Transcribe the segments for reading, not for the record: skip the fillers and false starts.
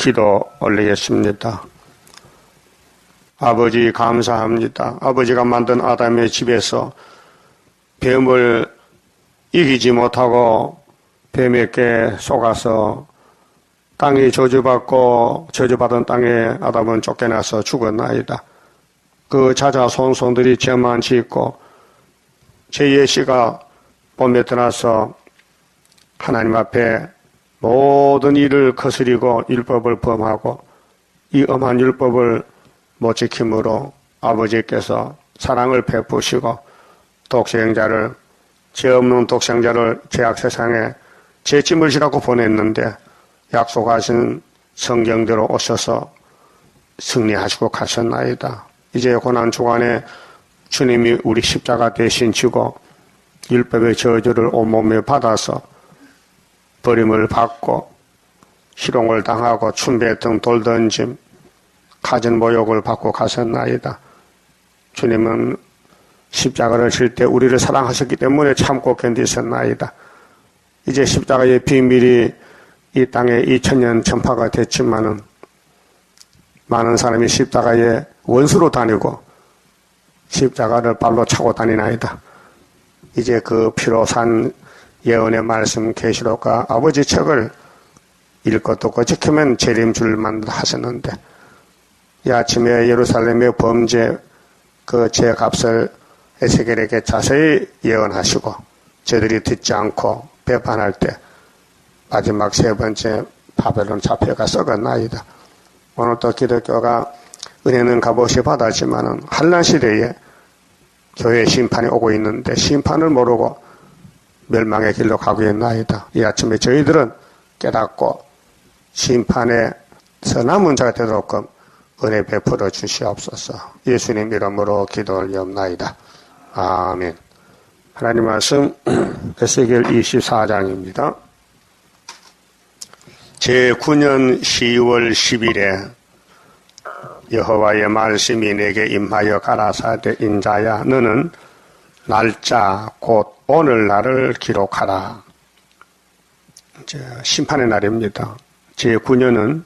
기도 올리겠습니다. 아버지 감사합니다. 아버지가 만든 아담의 집에서 뱀을 이기지 못하고 뱀에게 속아서 땅이 저주받고 저주받은 땅에 아담은 쫓겨나서 죽었나이다. 그 자자손손들이 죄만 짓고 죄의 씨가 봄에 떠나서 하나님 앞에 모든 일을 거스리고 율법을 범하고 이 엄한 율법을 못 지킴으로 아버지께서 사랑을 베푸시고 독생자를, 죄 없는 독생자를 죄악 세상에 죄짐을 지라고 보냈는데 약속하신 성경대로 오셔서 승리하시고 가셨나이다. 이제 고난 주간에 주님이 우리 십자가 대신 지고 율법의 저주를 온몸에 받아서 버림을 받고 희롱을 당하고 춘배 등 돌던짐 가진 모욕을 받고 가셨나이다. 주님은 십자가를 질 때 우리를 사랑하셨기 때문에 참고 견디셨나이다. 이제 십자가의 비밀이 이 땅에 2000년 전파가 됐지만은 많은 사람이 십자가의 원수로 다니고 십자가를 발로 차고 다니나이다. 이제 그 피로 산 예언의 말씀 계시록과 아버지 책을 읽고 듣고 지키면 재림줄만 하셨는데 이 아침에 예루살렘의 범죄 그 죄값을 에스겔에게 자세히 예언하시고 저들이 듣지 않고 배반할 때 마지막 세 번째 바벨론 잡혀가 썩었나이다. 오늘 또 기독교가 은혜는 값없이 받았지만은 한란 시대에 교회 심판이 오고 있는데 심판을 모르고 멸망의 길로 가고 있나이다. 이 아침에 저희들은 깨닫고 심판의 선한 자가 되도록 은혜 베풀어 주시옵소서. 예수님 이름으로 기도 올리옵나이다. 아멘. 하나님 말씀 에스겔 24장입니다. 제9년 10월 10일에 여호와의 말씀이 내게 임하여 가라사대 인자야 너는 날짜 곧 오늘날을 기록하라. 이제 심판의 날입니다. 제9년은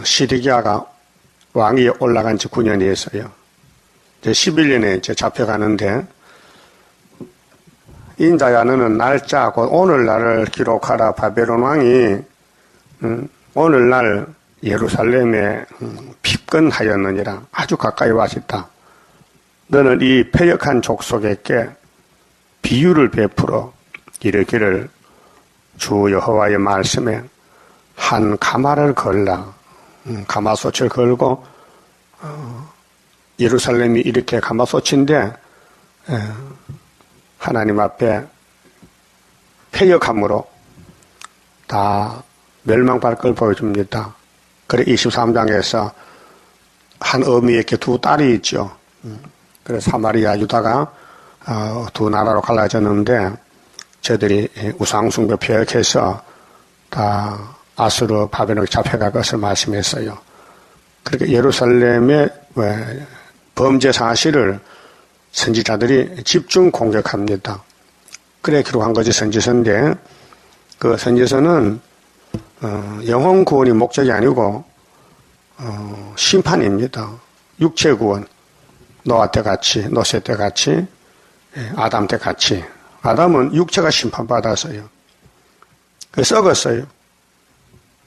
시드기야가 왕이 올라간 지 9년이었어요. 이제 11년에 이제 잡혀가는데 인자야 너는 날짜 곧 오늘날을 기록하라. 바벨론 왕이 오늘날 예루살렘에 핍근하였느니라. 아주 가까이 와 있다. 너는 이 패역한 족속에게 비유를 베풀어 이르기를 주 여호와의 말씀에 한 가마를 걸라. 가마솥을 걸고 예루살렘이 이렇게 가마솥인데 하나님 앞에 패역함으로 다 멸망할 걸 보여줍니다. 그래 23장에서 한 어미에게 두 딸이 있죠. 그래서 사마리아 유다가 두 나라로 갈라졌는데 저들이 우상숭배 패역해서 다 아수르 바벨론에 잡혀갈 것을 말씀했어요. 그렇게 예루살렘의 범죄 사실을 선지자들이 집중 공격합니다. 그래 기록한 것이 선지서인데 그 선지서는 영혼 구원이 목적이 아니고 심판입니다. 육체 구원. 노아 때 같이, 노세 때 같이, 아담 때 같이. 아담은 육체가 심판받았어요. 썩었어요.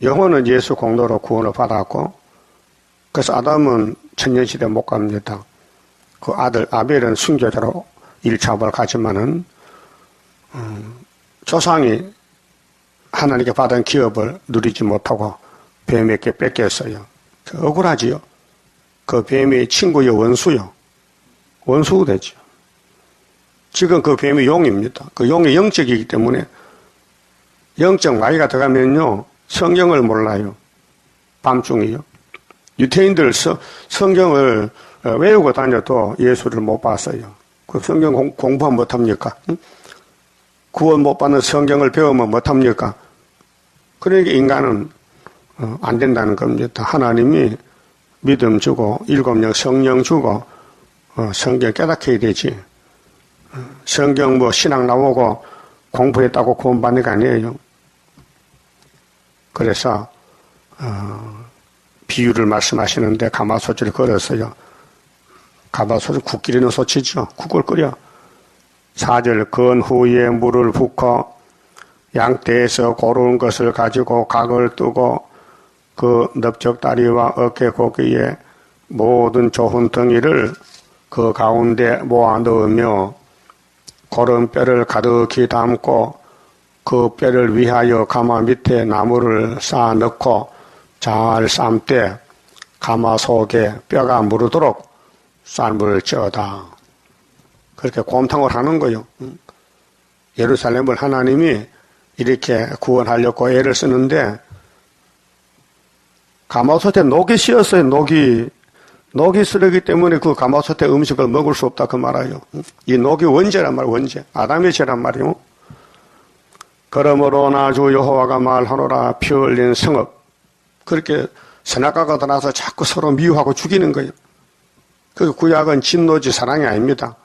영혼은 예수 공로로 구원을 받았고 그래서 아담은 천년시대 못 갑니다. 그 아들 아벨은 순교자로 1차업을 가지만은 조상이 하나님께 받은 기업을 누리지 못하고 뱀에게 뺏겼어요. 억울하지요. 그 뱀이 친구의 원수요. 원수가 되죠. 지금 그 뱀이 용입니다. 그 용이 영적이기 때문에 영적 나이가 들어가면요 성경을 몰라요. 밤중이요. 유태인들 성경을 외우고 다녀도 예수를 못 봤어요. 그 성경 공부하면 못합니까? 구원 못 받는 성경을 배우면 못합니까? 그러니까 인간은 안 된다는 겁니다. 하나님이 믿음 주고 일곱령 성령 주고 성경 깨닫게 해야 되지. 성경 신앙 나오고 공부했다고 구원받는 게 아니에요. 그래서 비유를 말씀하시는데 가마솥을 걸었어요. 가마솥은 국 끓이는 솥이죠. 국을 끓여. 4절 건 후에 물을 붓고 양떼에서 고른 것을 가지고 각을 뜨고 그 넓적다리와 어깨 고기에 모든 좋은 덩이를 그 가운데 모아 넣으며 고른 뼈를 가득히 담고 그 뼈를 위하여 가마 밑에 나무를 쌓아 넣고 잘 삶되 가마 속에 뼈가 무르도록 쌀물을 쪄다. 그렇게 곰탕을 하는 거요. 예루살렘을 하나님이 이렇게 구원하려고 애를 쓰는데 가마솥에 녹이 씌었어요. 녹이 쓰레기 때문에 그 가마솥에 음식을 먹을 수 없다 그 말이에요. 이 녹이 원죄란 말이에요. 원죄. 아담의 죄란 말이에요. 그러므로 나 주 여호와가 말하노라 피 흘린 성읍. 그렇게 선악과가 나서 자꾸 서로 미워하고 죽이는 거예요. 그 구약은 진노지 사랑이 아닙니다.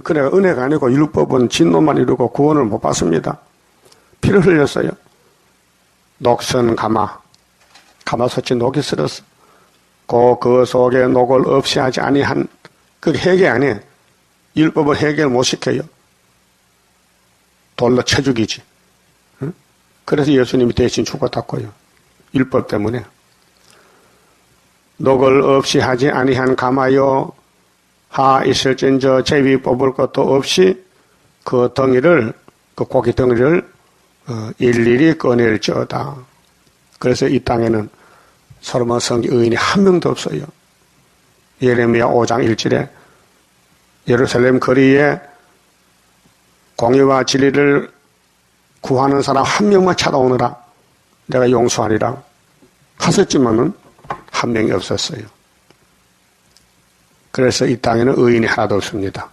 그래 은혜가 아니고 율법은 진노만 이루고 구원을 못 받습니다. 피를 흘렸어요. 녹선 가마솥이 녹이 슬었어. 그 속에 녹을 없이 하지 아니한 그게 해결 아니에요. 율법은 해결 못 시켜요. 돌로 쳐 죽이지. 응? 그래서 예수님이 대신 죽었다고요. 율법 때문에. 녹을 없이 하지 아니한 가마요 하 있을진저 제비 뽑을 것도 없이 그 덩이를 그 고기 덩이를 일일이 꺼낼지어다. 그래서 이 땅에는 솔로몬 성기 의인이 한 명도 없어요. 예레미야 5장 1절에 예루살렘 거리에 공의와 진리를 구하는 사람 한 명만 찾아오느라 내가 용서하리라 하셨지만은 한 명이 없었어요. 그래서 이 땅에는 의인이 하나도 없습니다.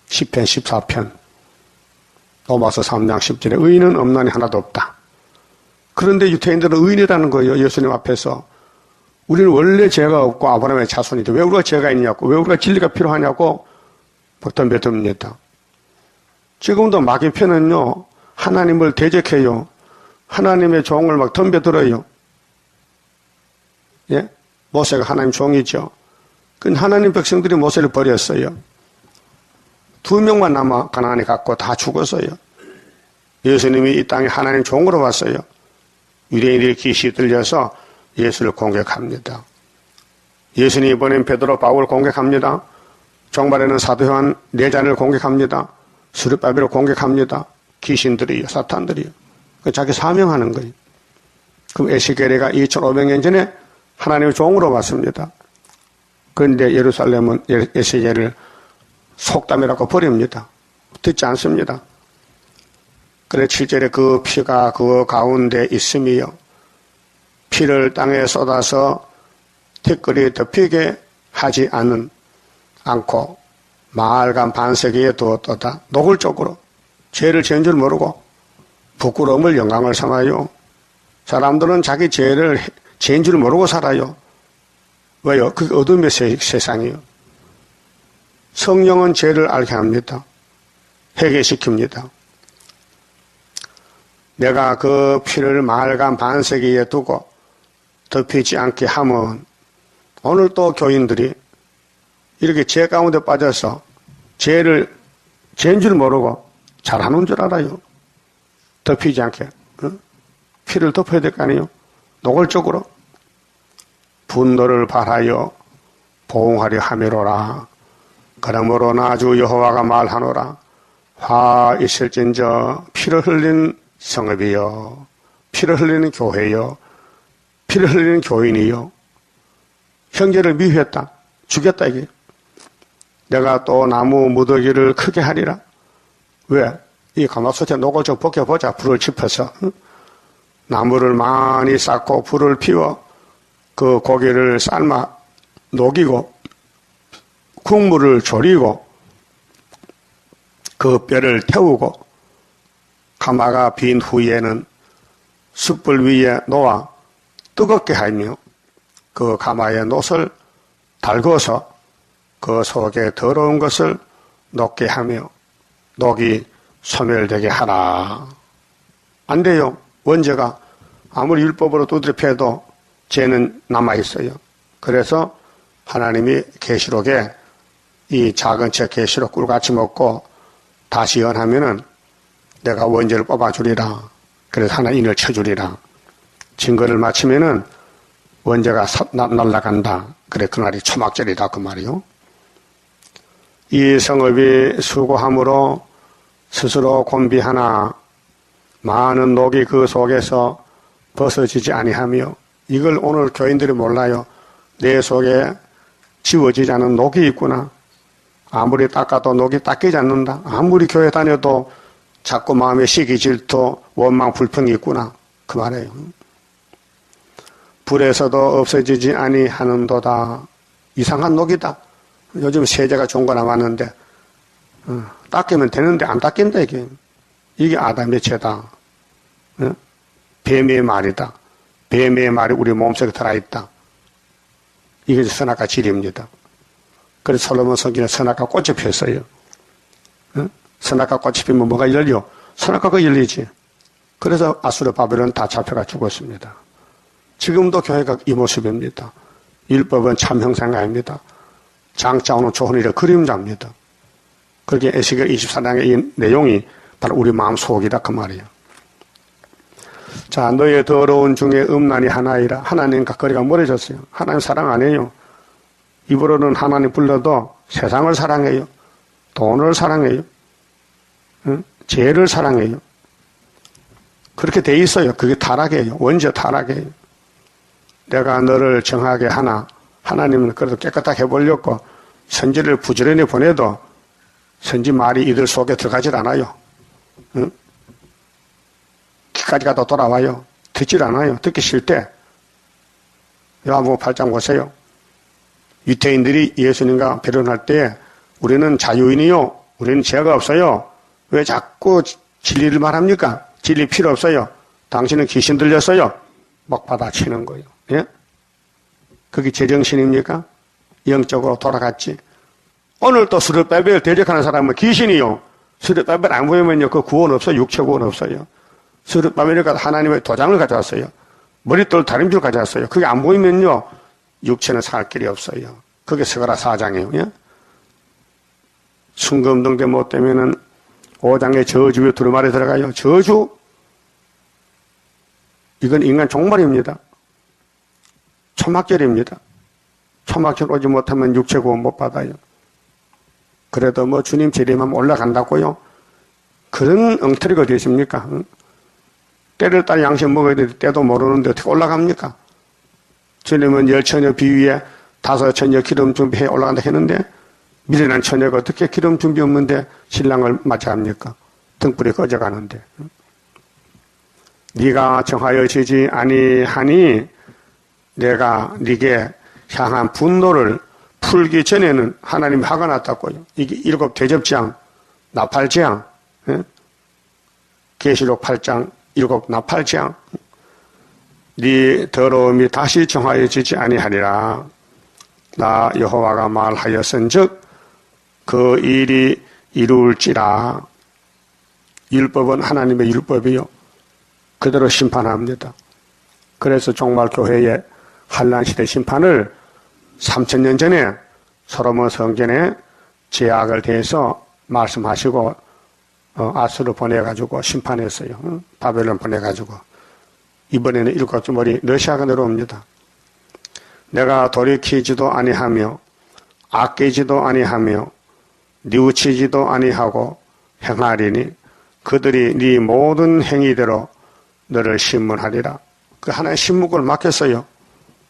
시편 14편 로마서 3장 10절에 의인은 없나니 하나도 없다. 그런데 유태인들은 의인이라는 거예요. 예수님 앞에서. 우리는 원래 죄가 없고 아브라함의 자손인데 왜 우리가 죄가 있냐고, 왜 우리가 진리가 필요하냐고 덤벼듭니다. 지금도 마귀편은요, 하나님을 대적해요. 하나님의 종을 막 덤벼들어요. 예? 모세가 하나님 종이죠. 그 하나님 백성들이 모세를 버렸어요. 2명만 남아 가나안에 갔고 다 죽었어요. 예수님이 이 땅에 하나님 종으로 왔어요. 유대인들이 기시 들려서 예수를 공격합니다. 예수님이 보낸 베드로 바울 공격합니다. 종말에는 사도 요한 내잔을 공격합니다. 수르바벨을 공격합니다. 귀신들이요, 사탄들이요. 자기 사명하는 거예요. 그럼 에스겔이가 2500년 전에 하나님의 종으로 왔습니다. 그런데 예루살렘은 에스겔을 속담이라고 버립니다. 듣지 않습니다. 그래 7절에 그 피가 그 가운데 있으며 피를 땅에 쏟아서 티끌이 덮이게 하지 않고 말간 반세기에 두었도다. 노골적으로 죄를 지은 줄 모르고 부끄러움을 영광을 삼아요. 사람들은 자기 죄를 지은 줄 모르고 살아요. 왜요? 그게 어둠의 세상이에요. 성령은 죄를 알게 합니다. 회개시킵니다. 내가 그 피를 말간 반세기에 두고 덮이지 않게 하면 오늘 또 교인들이 이렇게 죄 가운데 빠져서 죄인 줄 모르고 잘하는 줄 알아요. 덮이지 않게. 피를 덮어야 될 거 아니에요. 노골적으로 분노를 발하여 보응하려 함이로라. 그러므로 나 주 여호와가 말하노라. 화 있을진저 피를 흘린 성읍이요, 피를 흘리는 교회요, 피를 흘리는 교인이요, 형제를 미워했다, 죽였다 이게. 내가 또 나무 무더기를 크게 하리라. 왜? 이 가마솥에 녹을 좀 벗겨보자. 불을 지펴서 나무를 많이 쌓고 불을 피워 그 고기를 삶아 녹이고 국물을 졸이고 그 뼈를 태우고 가마가 빈 후에는 숯불 위에 놓아 뜨겁게 하며 그 가마의 놋을 달궈서 그 속에 더러운 것을 녹게 하며 녹이 소멸되게 하라. 안 돼요. 원죄가 아무리 율법으로 두드려 패도 죄는 남아있어요. 그래서 하나님이 계시록에 이 작은 책 계시록 꿀같이 먹고 다시 연하면은 내가 원죄를 뽑아주리라. 그래서 하나 인을 쳐주리라. 증거를 마치면은 원죄가 날아간다. 그래 그날이 초막절이다 그 말이요. 이 성읍이 수고함으로 스스로 곤비하나 많은 녹이 그 속에서 벗어지지 아니하며, 이걸 오늘 교인들이 몰라요. 내 속에 지워지지 않은 녹이 있구나. 아무리 닦아도 녹이 닦이지 않는다. 아무리 교회 다녀도 자꾸 마음에 시기 질투 원망 불평이 있구나 그 말이에요. 불에서도 없어지지 아니하는도다. 이상한 녹이다. 요즘 세제가 좋은 거 나왔는데 닦이면 되는데 안 닦인다 이게. 이게 아담의 죄다. 뱀의 말이다. 뱀의 말이 우리 몸속에 들어있다. 이게 선악과 질입니다. 그래서 솔로몬 성경에 선악과 꽃이 폈어요. 선악과 꽃이 피면 뭐가 열려? 선악과가 열리지. 그래서 아수르 바벨론 다 잡혀가 죽었습니다. 지금도 교회가 이 모습입니다. 율법은 참 형상가입니다. 장자오는 좋은 일의 그림자입니다. 그렇게 에스겔 24장의 이 내용이 바로 우리 마음 속이다 그 말이에요. 자, 너의 더러운 중에 음란이 하나이라. 하나님과 거리가 멀어졌어요. 하나님 사랑 안 해요. 입으로는 하나님 불러도 세상을 사랑해요. 돈을 사랑해요. 죄를 사랑해요. 그렇게 돼 있어요. 그게 타락이에요. 원죄 타락이에요. 내가 너를 정하게 하나, 하나님은 그래도 깨끗하게 해보려고 선지를 부지런히 보내도 선지 말이 이들 속에 들어가질 않아요. 귀까지 가도 돌아와요. 듣질 않아요. 듣기 싫대. 요한복음 8장 보세요. 유태인들이 예수님과 결혼할 때 우리는 자유인이요. 우리는 죄가 없어요. 왜 자꾸 진리를 말합니까? 진리 필요 없어요. 당신은 귀신 들렸어요. 막 받아치는 거예요. 예? 그게 제정신입니까? 영적으로 돌아갔지. 오늘 또 스룹바벨 대적하는 사람은 귀신이요. 스룹바벨 안 보이면요. 그 구원 없어요. 육체 구원 없어요. 스룹바벨이 하나님의 도장을 가져왔어요. 머릿돌 다림줄 가져왔어요. 그게 안 보이면요. 육체는 살 길이 없어요. 그게 스가랴 4장이에요. 예? 순금등대 못 되면은 5장의 저주에 두루마리 들어가요. 저주? 이건 인간 종말입니다. 초막절입니다. 초막절 오지 못하면 육체 구원 못 받아요. 그래도 뭐 주님 재림하면 올라간다고요? 그런 엉터리가 어디 있습니까? 때를 따라 양식 먹어야 되는데 때도 모르는데 어떻게 올라갑니까? 주님은 10처녀 비위에 5처녀 기름 준비해 올라간다 했는데 미련한 처녀가 어떻게 기름 준비 없는데 신랑을 맞이합니까? 등불이 꺼져가는데. 네가 정하여 지지 아니하니 내가 네게 향한 분노를 풀기 전에는 하나님이 화가 났다고요. 이게 7 대접장, 나팔장, 계시록 8장 7 나팔장. 네 더러움이 다시 정하여지지 아니하리라. 나 여호와가 말하였은즉 그 일이 이루울지라. 율법은 하나님의 율법이요. 그대로 심판합니다. 그래서 종말 교회의 환란시대 심판을 3000년 전에 솔로몬 성전에 제약을 대해서 말씀하시고 아수르 보내가지고 심판했어요. 바벨론 보내가지고. 이번에는 7조머리 러시아가 내려옵니다. 내가 돌이키지도 아니하며 아끼지도 아니하며 뉘우치지도 아니하고 행하리니 그들이 네 모든 행위대로 너를 신문하리라. 그 하나의 신문을 맡겼어요.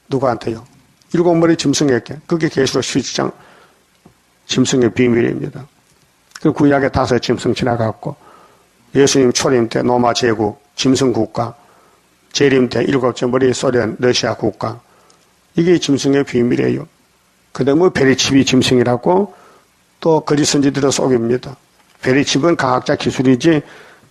누구한테요? 7머리 짐승에게. 그게 계시록 12장 짐승의 비밀입니다. 그 구약에 5 짐승 지나갔고 예수님 초림 때 로마 제국 짐승 국가, 재림 때 7조머리 소련 러시아 국가. 이게 짐승의 비밀이에요. 그 다음에 베리칩이 짐승이라고 또 거짓 선지들을 속입니다. 베리칩은 과학자 기술이지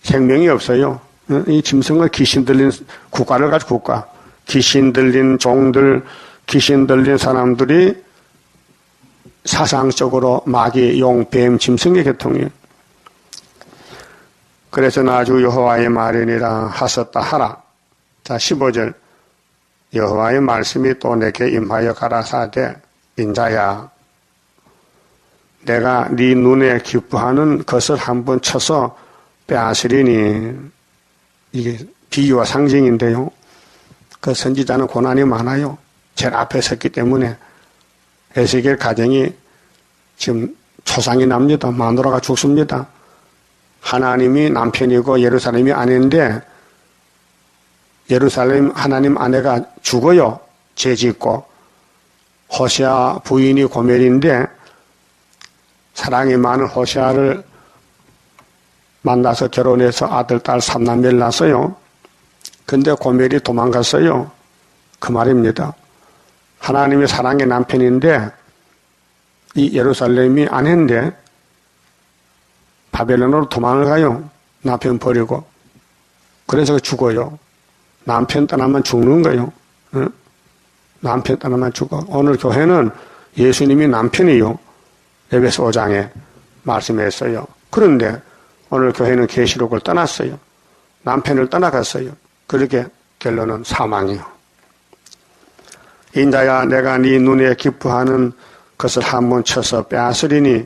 생명이 없어요. 이 짐승은 귀신 들린 국가를 가지고 국가. 귀신 들린 종들, 귀신 들린 사람들이 사상적으로 마귀, 용, 뱀, 짐승의 계통이에요. 그래서 나주 여호와의 말이니라 하셨다 하라. 자, 15절. 여호와의 말씀이 또 내게 임하여 가라사대 인자야 내가 네 눈에 기뻐하는 것을 한번 쳐서 빼앗으리니 이게 비유와 상징인데요. 그 선지자는 고난이 많아요. 제일 앞에 섰기 때문에 에스겔 가정이 지금 초상이 납니다. 마누라가 죽습니다. 하나님이 남편이고 예루살렘이 아내인데 예루살렘 하나님 아내가 죽어요. 죄 짓고 호시아 부인이 고멜인데 사랑이 많은 호시아를 만나서 결혼해서 아들, 딸, 삼남매를 낳았어요. 근데 고멜이 도망갔어요. 그 말입니다. 하나님의 사랑의 남편인데 이 예루살렘이 아내인데 바벨론으로 도망을 가요. 남편 버리고. 그래서 죽어요. 남편 떠나면 죽는 거예요. 응? 남편 떠나면 죽어. 오늘 교회는 예수님이 남편이요. 에베소 5장에 말씀했어요. 그런데 오늘 교회는 계시록을 떠났어요. 남편을 떠나갔어요. 그렇게 결론은 사망이요. 인자야 내가 네 눈에 기뻐하는 것을 한번 쳐서 빼앗으리니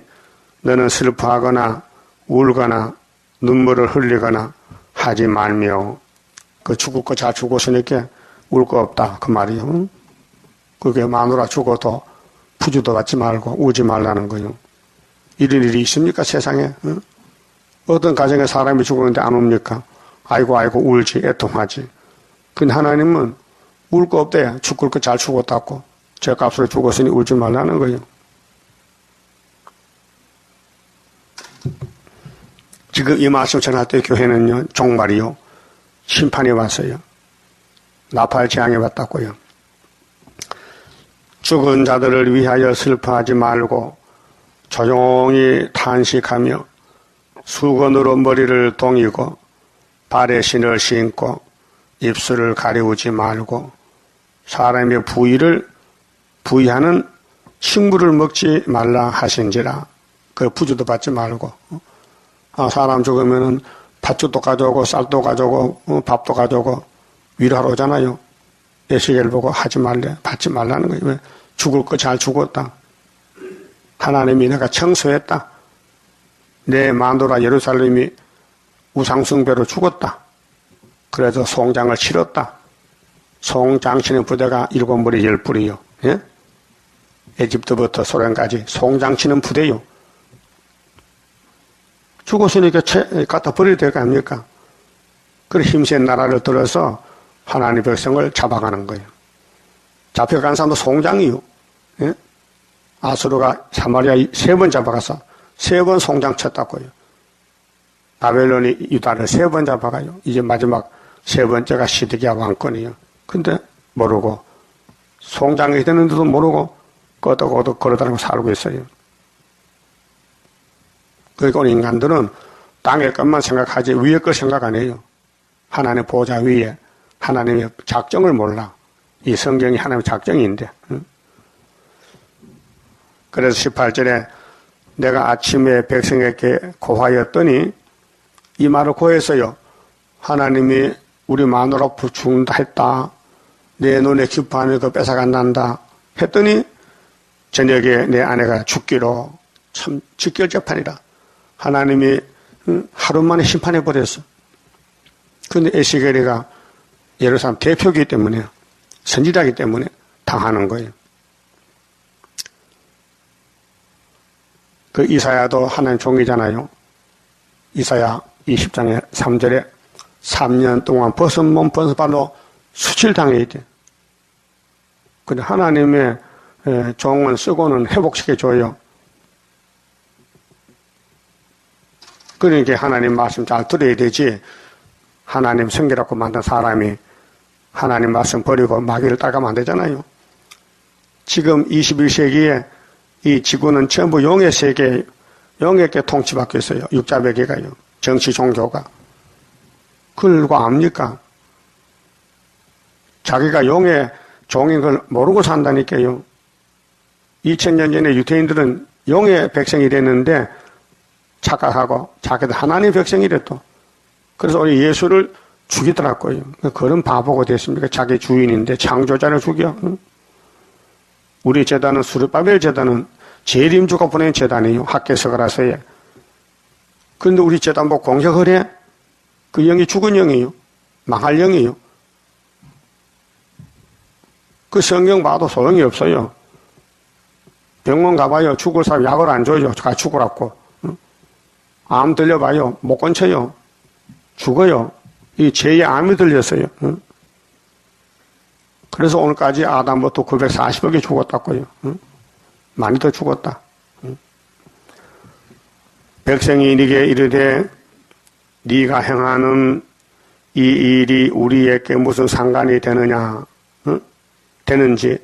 너는 슬퍼하거나 울거나 눈물을 흘리거나 하지 말며 그 죽을 거 잘 죽었으니까 울 거 없다 그 말이요. 그게 마누라 죽어도 부주도 받지 말고 우지 말라는 거요. 이런 일이 있습니까 세상에? 응? 어떤 가정에 사람이 죽었는데 안 웁니까? 아이고 울지 애통하지. 근데 하나님은 울 거 없대. 죽을 거 잘 죽었다고. 죄값으로 죽었으니 울지 말라는 거예요. 지금 이 말씀 전할 때 교회는요 종말이요 심판이 왔어요. 나팔 재앙이 왔다고요. 죽은 자들을 위하여 슬퍼하지 말고 조용히 탄식하며 수건으로 머리를 동이고 발에 신을 신고 입술을 가리우지 말고 사람의 부의하는 식물을 먹지 말라 하신지라. 그 부주도 받지 말고 사람 죽으면은 팥죽도 가져오고 쌀도 가져오고 밥도 가져오고 위로하러 오잖아요. 에스겔 보고 하지 말래 받지 말라는 거예요. 왜? 죽을 거 잘 죽었다. 하나님이 내가 청소했다. 내 마누라 예루살렘이 우상숭배로 죽었다. 그래서 송장을 치렀다. 송장 치는 부대가 7무리 10부리요. 예? 에집트부터 소련까지 송장 치는 부대요. 죽었으니까 갖다 버려야 될 거 아닙니까? 그래 힘센 나라를 들어서 하나님의 백성을 잡아가는 거예요. 잡혀간 사람도 송장이요. 예? 아수르가 사마리아 3번 잡아가서 3번 송장 쳤다고요. 바벨론이 유다를 3번 잡아가요. 이제 마지막 3번째가 시드기야 왕권이에요. 근데 모르고 송장이 되는데도 모르고 꺼덕꺼덕 걸어다니고 살고 있어요. 그러니까 우리 인간들은 땅의 것만 생각하지 위의 걸 생각 안 해요. 하나님의 보좌 위에 하나님의 작정을 몰라. 이 성경이 하나님의 작정인데. 그래서 18절에 내가 아침에 백성에게 고하였더니 이 말을 고했어요. 하나님이 우리 마누라 죽는다 했다. 내 눈에 기뻐하는 거 뺏어간단다 했더니 저녁에 내 아내가 죽기로 참 직결재판이라. 하나님이 하루 만에 심판해버렸어. 그런데 에스겔이가 예루살렘 대표이기 때문에 선지자이기 때문에 당하는 거예요. 그 이사야도 하나님 종이잖아요. 이사야 20장에 3절에 3년 동안 벗은 몸 벗은 발로 수칠당해야 돼. 근데 하나님의 종은 쓰고는 회복시켜줘요. 그러니까 하나님 말씀 잘 들어야 되지. 하나님 성결하고 만든 사람이 하나님 말씀 버리고 마귀를 따가면 안 되잖아요. 지금 21세기에 이 지구는 전부 용의 세계, 용에게 통치받고 있어요. 육자배계가요. 정치 종교가. 그걸 누가 압니까? 자기가 용의 종인 걸 모르고 산다니까요. 2000년 전에 유태인들은 용의 백성이 됐는데 착각하고 자기들 하나님의 백성이래 또. 그래서 우리 예수를 죽이더라고요. 그런 바보가 됐습니까? 자기 주인인데 창조자를 죽여. 우리 제단은 수르바벨 제단은 재림주가 보낸 제단이에요. 학계서가라서에. 그런데 우리 제단 뭐 공격을 해? 그 영이 죽은 영이에요. 망할 영이에요. 그 성경 봐도 소용이 없어요. 병원 가봐요. 죽을 사람 약을 안 줘요. 가 죽으라고. 암 들려봐요. 못 건쳐요. 죽어요. 이 죄의 암이 들렸어요. 그래서 오늘까지 아담부터 940억이 죽었다고요. 많이 더 죽었다. 백성이 네게 이르되 네가 행하는 이 일이 우리에게 무슨 상관이 되느냐? 되는지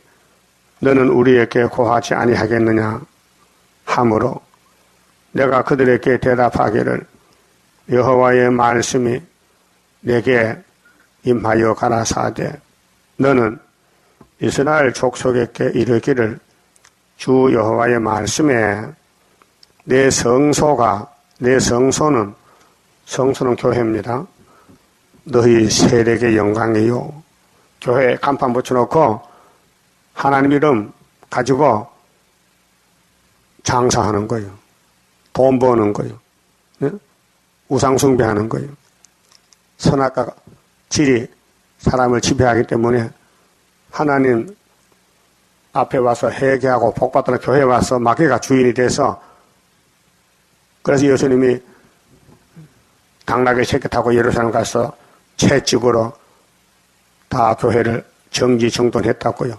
너는 우리에게 고하지 아니하겠느냐 하므로 내가 그들에게 대답하기를 여호와의 말씀이 내게 임하여 가라사대 너는 이스라엘 족속에게 이르기를 주 여호와의 말씀에 내 성소는 교회입니다. 너희 세력의 영광이요. 교회에 간판 붙여놓고 하나님 이름 가지고 장사하는 거예요. 돈 버는 거예요. 네? 우상숭배하는 거예요. 선악과 질이 사람을 지배하기 때문에 하나님 앞에 와서 회개하고 복받으러 교회에 와서 마귀가 주인이 돼서 그래서 예수님이 당나귀 새끼 타고 예루살렘 가서 채찍으로 다 교회를 정지정돈했다고요.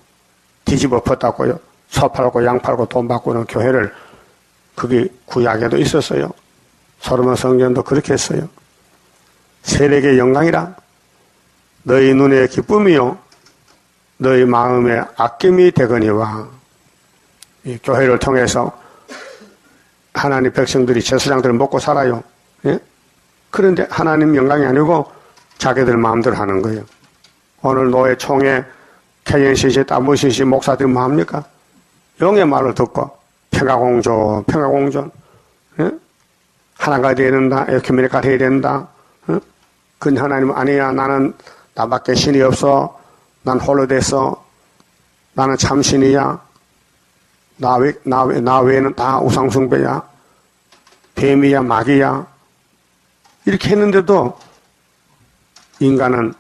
뒤집어 엎었다고요. 소 팔고 양 팔고 돈 바꾸는 교회를 그게 구약에도 있었어요. 솔로몬 성전도 그렇게 했어요. 세력의 영광이라 너희 눈의 기쁨이요 너희 마음의 아낌이 되거니와 이 교회를 통해서 하나님 백성들이 제사장들을 먹고 살아요. 예? 그런데 하나님 영광이 아니고 자기들 마음대로 하는 거예요. 오늘 노예 총회 KNCC 따무CC 목사들이 뭐 합니까? 영의 말을 듣고 평화공존 예? 하나가 되어야 된다. 에큐메니카 되어야 된다. 예? 그 하나님 아니야. 나는 나밖에 신이 없어. 난 홀로 됐어. 나는 참신이야. 나 외에는 다 우상숭배야. 뱀이야, 마귀야. 이렇게 했는데도 인간은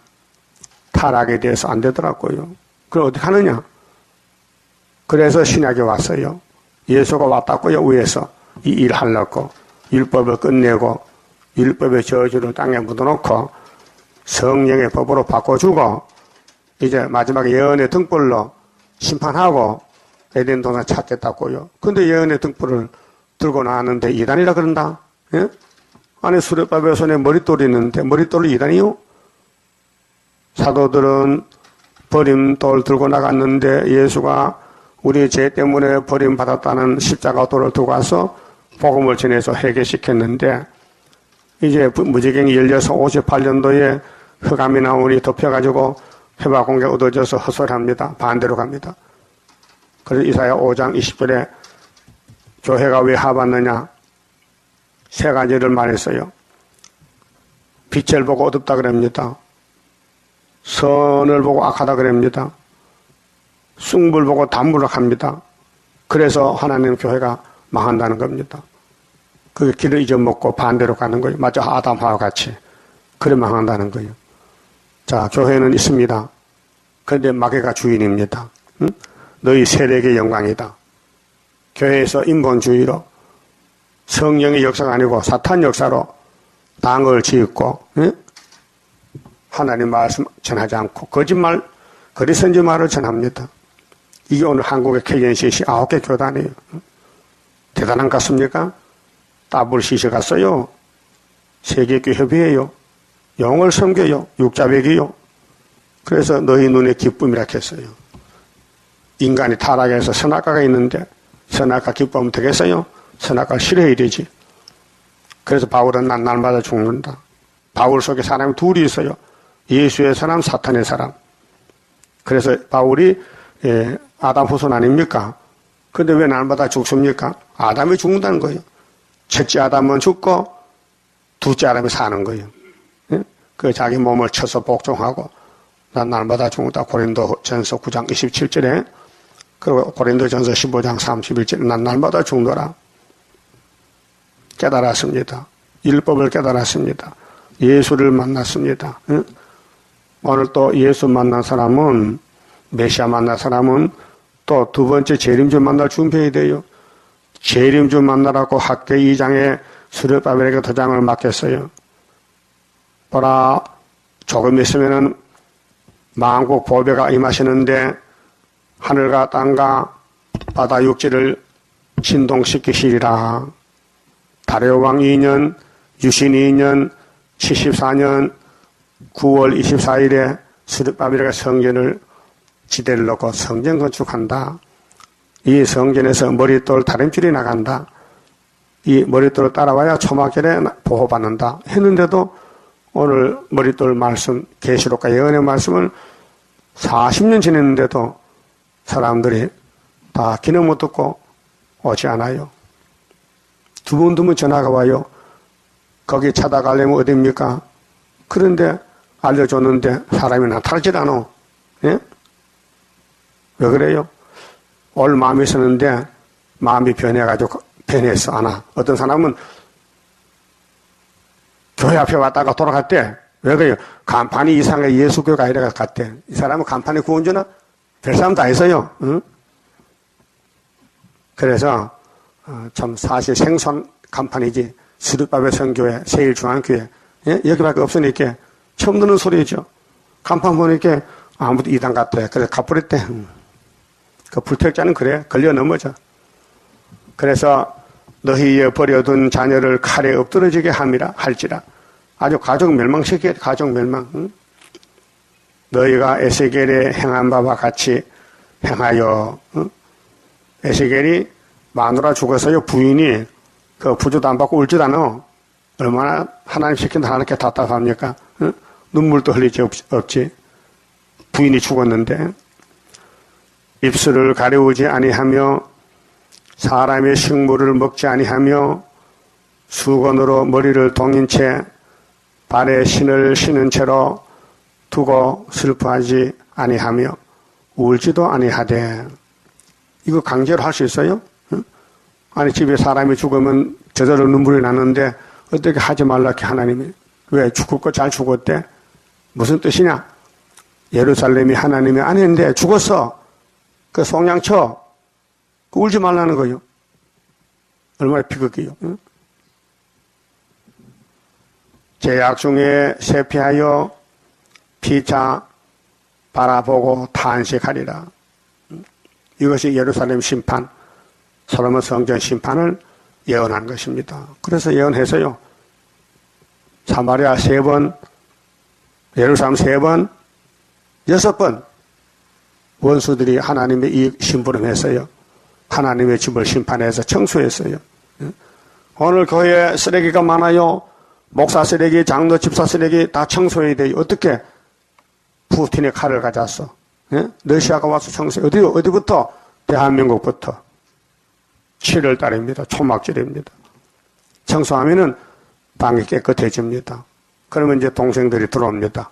타락에 대해서 안 되더라고요. 그럼 어떻게 하느냐? 그래서 신약에 왔어요. 예수가 왔다고요, 위에서. 이 일 하려고. 율법을 끝내고, 율법의 저주를 땅에 묻어놓고, 성령의 법으로 바꿔주고, 이제 마지막에 예언의 등불로 심판하고, 에덴 동산 찾겠다고요. 근데 예언의 등불을 들고 나왔는데 이단이라 그런다? 예? 안에 수레바벨 손에 머릿돌이 있는데 머릿돌이 이단이요? 사도들은 버림돌 들고 나갔는데 예수가 우리 죄 때문에 버림받았다는 십자가 돌을 들고 와서 복음을 전해서 해결시켰는데 이제 무지경이 열려서 58년도에 흑암이 나오니 덮여가지고 회화 공개가 얻어져서 헛소리합니다. 반대로 갑니다. 그래서 이사야 5장 20절에 교회가 왜 하봤느냐? 세 가지를 말했어요. 빛을 보고 어둡다 그럽니다. 선을 보고 악하다 그럽니다. 숭불 보고 담불락합니다. 그래서 하나님 교회가 망한다는 겁니다. 그 길을 잊어먹고 반대로 가는 거예요. 마치 아담하와 같이. 그래 망한다는 거예요. 자, 교회는 있습니다. 그런데 마귀가 주인입니다. 응? 너희 세력의 영광이다. 교회에서 인본주의로 성령의 역사가 아니고 사탄 역사로 당을 짓고 응? 하나님 말씀 전하지 않고 거짓말, 거리선지말을 전합니다. 이게 오늘 한국의 KNCC 9개 교단이에요. 대단한 것 같습니까? WCC 갔어요. 세계교협이에요. 영을 섬겨요. 육자백이요. 그래서 너희 눈의 기쁨이라 했어요. 인간이 타락해서 선악과가 있는데 선악과 기쁨하면 되겠어요? 선악과를 싫어해야 되지. 그래서 바울은 난 날마다 죽는다. 바울 속에 사람이 둘이 있어요. 예수의 사람, 사탄의 사람. 그래서 바울이 아담 후손 아닙니까? 근데 왜 날마다 죽습니까? 아담이 죽는다는 거예요. 첫째 아담은 죽고 둘째 아담이 사는 거예요. 그 자기 몸을 쳐서 복종하고 난 날마다 죽는다. 고린도전서 9장 27절에 그리고 고린도전서 15장 31절에 난 날마다 죽노라. 깨달았습니다. 율법을 깨달았습니다. 예수를 만났습니다. 응? 오늘 또 예수 만난 사람은 메시아 만난 사람은 또 두 번째 재림주 만날 준비해야 돼요. 재림주 만나라고 학계 2장에 수르바벨에게 도장을 맡겼어요. 보라 조금 있으면은 만국 보배가 임하시는데 하늘과 땅과 바다 육지를 진동시키시리라. 다레오 왕 2년 유신 2년 74년 9월 24일에 수르바벨에게 성전을 지대를 놓고 성전 건축한다. 이 성전에서 머릿돌 다림줄이 나간다. 이 머릿돌을 따라와야 초막절에 보호받는다. 했는데도 오늘 머릿돌 말씀, 계시록과 예언의 말씀을 40년 지냈는데도 사람들이 다 귀는 못 듣고 오지 않아요. 두번 전화가 와요. 거기 찾아가려면 어디입니까? 그런데 알려줬는데 사람이 나타나질 않아. 예? 왜 그래요? 올 마음이 있었는데 마음이 변해가지고 변했어. 않아. 어떤 사람은 교회 앞에 왔다가 돌아갔대. 왜 그래요? 간판이 이상해. 예수교가 아니라 갔대. 이 사람은 간판이 구원 주나? 별 사람 다 있어요. 응? 그래서 참 사실 생소한 간판이지. 수르바벨 선교회, 세일중앙교회 예? 여기밖에 없으니까 처음 듣는 소리죠. 간판 보니까 아무도 이단 같대. 그래서 가버렸대. 그 불택자는 그래. 걸려 넘어져. 그래서 너희의 버려둔 자녀를 칼에 엎드러지게 함이라 할지라. 아주 가족 멸망시키게 가족 멸망. 응? 너희가 에스겔에 행한 바와 같이 행하여. 응? 에스겔이 마누라 죽어서요 부인이 그 부조도 안 받고 울지도 않아. 얼마나 하나님 시킨 하나님께 답답합니까? 응? 눈물도 흘리지 없지. 부인이 죽었는데 입술을 가려우지 아니하며 사람의 식물을 먹지 아니하며 수건으로 머리를 동인 채 발에 신을 신은 채로 두고 슬퍼하지 아니하며 울지도 아니하되. 이거 강제로 할 수 있어요? 응? 아니 집에 사람이 죽으면 저절로 눈물이 나는데 어떻게 하지 말라 게 하나님이. 왜? 죽을 거 잘 죽었대? 무슨 뜻이냐? 예루살렘이 하나님의 아내인데 죽었어. 그 송양쳐 그 울지 말라는 거예요. 얼마나 비극이요. 응? 제약 중에 세피하여 피차 바라보고 탄식하리라. 이것이 예루살렘 심판, 솔로몬 성전 심판을 예언한 것입니다. 그래서 예언해서요. 사마리아 3번, 예루살렘 3번, 6번 원수들이 하나님의 이 심부름했어요. 하나님의 집을 심판해서 청소했어요. 오늘 교회에 쓰레기가 많아요. 목사 쓰레기, 장로 집사 쓰레기 다 청소해야 돼요. 어떻게? 푸틴의 칼을 가져왔어. 러시아가 와서 청소해. 어디부터? 대한민국부터. 7월 달입니다. 초막절입니다. 청소하면은 방이 깨끗해집니다. 그러면 이제 동생들이 들어옵니다.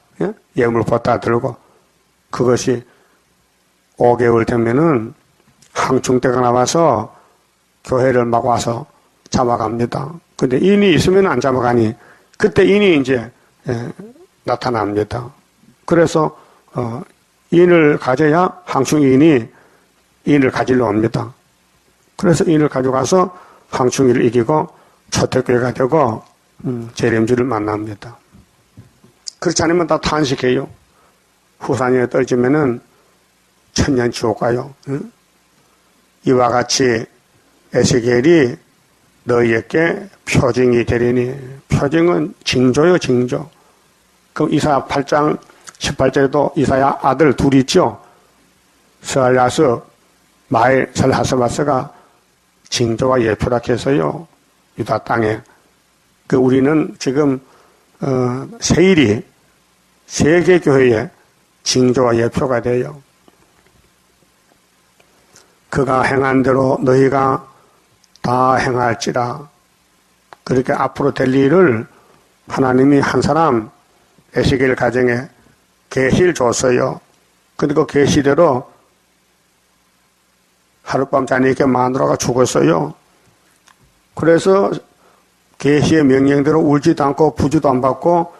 예물 보따 들고. 그것이 5개월 되면은 항충대가 나와서 교회를 막 와서 잡아갑니다. 근데 인이 있으면 안 잡아가니 그때 인이 이제 나타납니다. 그래서 인을 가져야 항충인이 인을 가지러 옵니다. 그래서 인을 가져가서 항충이를 이기고 초택교회가 되고 재림주를 만납니다. 그렇지 않으면 다 탄식해요. 후산에 떨어지면은 천년 지옥 가요. 응? 이와 같이 에스겔이 너희에게 표징이 되리니. 표징은 징조요, 징조. 그럼 이사야 8장 18절에도 이사야 아들 둘이 있죠. 스알라스, 마엘, 살하스바스가 징조와 예표라 해서요. 유다 땅에. 우리는 지금 세일이 세계교회의 징조와 예표가 돼요. 그가 행한 대로 너희가 다 행할지라. 그렇게 앞으로 될 일을 하나님이 한 사람 에스겔 가정에 계시를 줬어요. 근데 그 계시대로 하룻밤 자니까 마누라가 죽었어요. 그래서 계시의 명령대로 울지도 않고 부주도 안 받고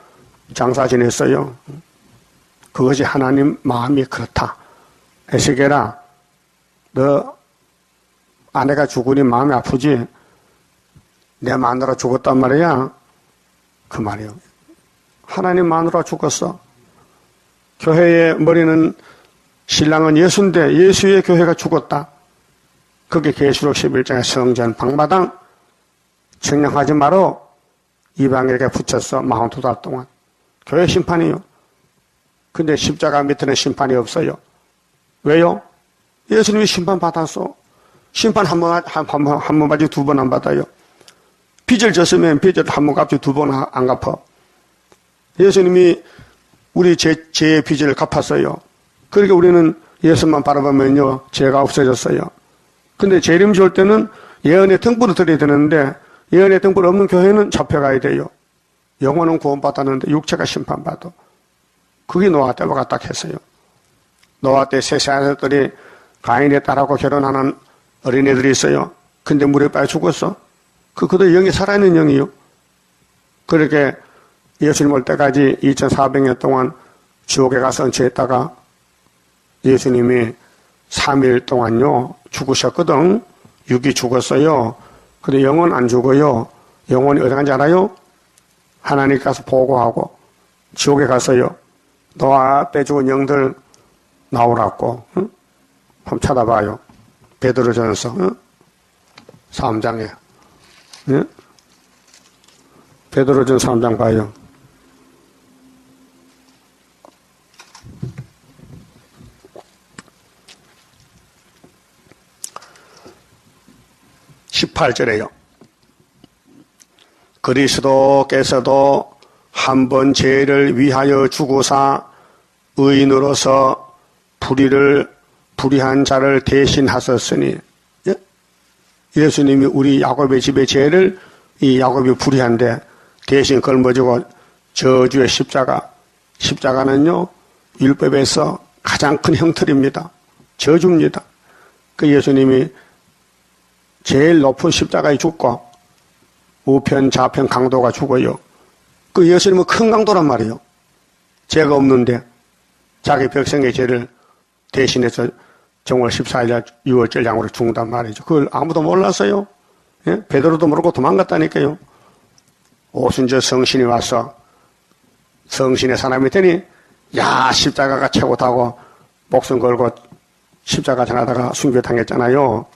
장사 지냈어요. 그것이 하나님 마음이 그렇다. 에스겔아, 너 아내가 죽으니 마음이 아프지? 내 마누라 죽었단 말이야. 그 말이요. 하나님 마누라 죽었어. 교회의 머리는 신랑은 예수인데 예수의 교회가 죽었다. 그게 계시록 11장의 성전 방마당 청량하지 마라. 이방에게 붙였어. 42달 동안. 교회 심판이요. 근데 십자가 밑에는 심판이 없어요. 왜요? 예수님이 심판 받았어. 심판 한 번 받지 두 번 안 받아요. 빚을 졌으면 빚을 한 번 갚지 두 번 안 갚아. 예수님이 우리 죄의 빚을 갚았어요. 그러니까 우리는 예수만 바라보면요, 죄가 없어졌어요. 근데 재림 줄 때는 예언의 등불을 드려야 되는데, 예언의 등불 없는 교회는 잡혀가야 돼요. 영혼은 구원받았는데 육체가 심판받아. 그게 노아 때와 같다 했어요. 노아 때 셋의 아들들이 가인의 딸하고 결혼하는 어린애들이 있어요. 근데 물에 빠져 죽었어. 그들 영이 살아있는 영이요. 그렇게 예수님 올 때까지 2400년 동안 지옥에 가서 얹혀있다가 예수님이 3일 동안요 죽으셨거든. 육이 죽었어요. 근데 영은 안 죽어요. 영혼이 어디 간지 알아요? 하나님 가서 보고하고 지옥에 가서요. 노아 때 죽은 영들 나오라고. 응? 한번 찾아봐요. 베드로전서 3장에. 응? 베드로전서 3장 봐요. (18절에요) 그리스도께서도 한 번 죄를 위하여 죽으사 의인으로서 불의한 자를 대신하셨으니, 예수님이 우리 야곱의 집의 죄를 이 야곱이 불의한데 대신 걸머지고 저주의 십자가는요 율법에서 가장 큰 형틀입니다. 저주입니다. 그 예수님이 제일 높은 십자가에 죽고 우편 좌편 강도가 죽어요. 그 예수님은 큰 강도란 말이에요. 죄가 없는데 자기 백성의 죄를 대신해서 정월 14일 유월절량으로 죽는단 말이죠. 그걸 아무도 몰랐어요. 예? 베드로도 모르고 도망갔다니까요. 오순절 성신이 와서 성신의 사람이 되니 야 십자가가 최고다고 목숨 걸고 십자가 전하다가 순교당했잖아요.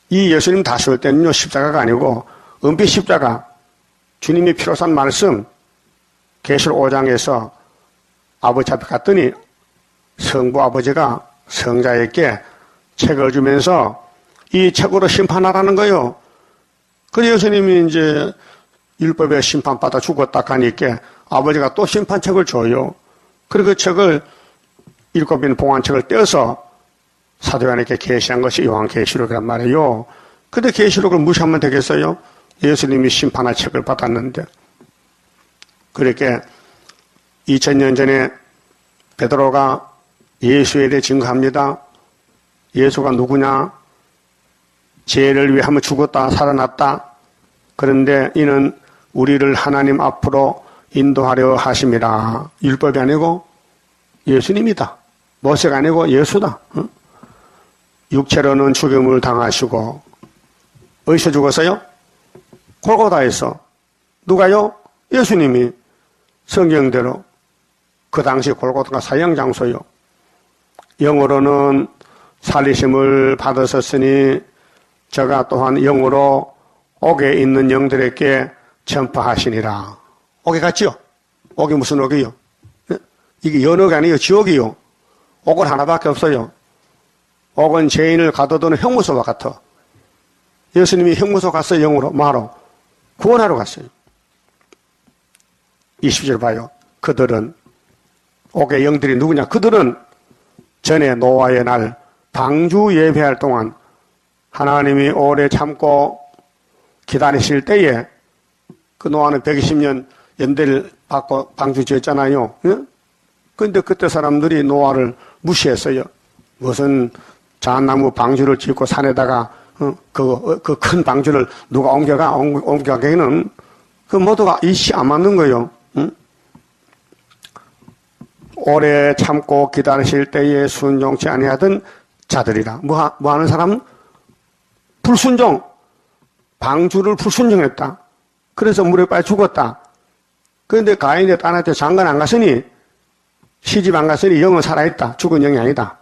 이 예수님 다시 올 때는요 십자가가 아니고 은빛 십자가, 주님이 피로 산 말씀, 계시록 5장에서 아버지 앞에 갔더니 성부 아버지가 성자에게 책을 주면서 이 책으로 심판하라는 거예요. 그래서 예수님이 이제 율법에 심판받아 죽었다 하니까 아버지가 또 심판책을 줘요. 그리고 그 책을 7인 봉안책을 떼어서 사도 요한에게 계시한 것이 요한계시록이란 말이에요. 근데 계시록을 무시하면 되겠어요? 예수님이 심판할 책을 받았는데. 그렇게 2000년 전에 베드로가 예수에 대해 증거합니다. 예수가 누구냐? 죄를 위하여 죽었다 살아났다. 그런데 이는 우리를 하나님 앞으로 인도하려 하심이라. 율법이 아니고 예수님이다. 모세가 아니고 예수다. 응? 육체로는 죽임을 당하시고 어디서 죽었어요? 골고다에서. 누가요? 예수님이. 성경대로. 그 당시 골고다가 사형장소요. 영으로는 살리심을 받으셨으니 저가 또한 영으로 옥에 있는 영들에게 전파하시니라. 옥에 갔죠? 옥이 무슨 옥이요? 이게 연옥이 아니에요. 지옥이요. 옥은 하나밖에 없어요. 옥은 죄인을 가둬두는 형무소와 같아. 예수님이 형무소 갔어요. 영으로. 뭐하러? 구원하러 갔어요. 20절 봐요. 그들은, 옥의 영들이 누구냐? 그들은 전에 노아의 날 방주 예배할 동안 하나님이 오래 참고 기다리실 때에 그 노아는 120년 연대를 받고 방주 지었잖아요. 그런데 그때 사람들이 노아를 무시했어요. 무슨 잣나무 방주를 짓고 산에다가 그 큰 방주를 누가 옮겨가기에는 그 모두가 이씨 안 맞는 거예요. 오래 참고 기다리실 때에 순종치 아니하던 자들이라. 뭐 하는 사람? 불순종. 방주를 불순종했다. 그래서 물에 빠져 죽었다. 그런데 가인의 딸한테 장가 안 갔으니, 시집 안 갔으니 영은 살아있다. 죽은 영이 아니다.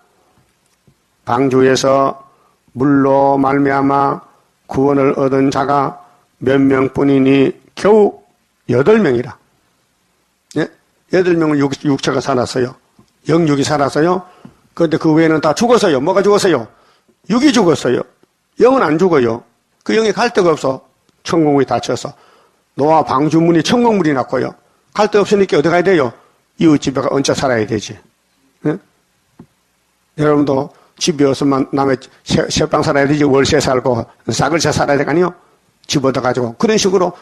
방주에서 물로 말미암아 구원을 얻은 자가 몇 명뿐이니 겨우 8명이라. 예? 8명은 육체가 살았어요. 영육이 살았어요. 그런데 그 외에는 다 죽었어요. 뭐가 죽었어요? 육이 죽었어요. 영은 안 죽어요. 그 영이 갈 데가 없어. 천국문이 닫혀서. 노아 방주문이 천국문이 났고요. 갈 데 없으니까 어디 가야 돼요? 이웃집에 얹혀 살아야 되지. 예? 여러분도 집이 없으면 남의 새방 살아야 되지. 월세 살고 싸글새 살아야 될 거 아니요? 집 얻어가지고. 그런 식으로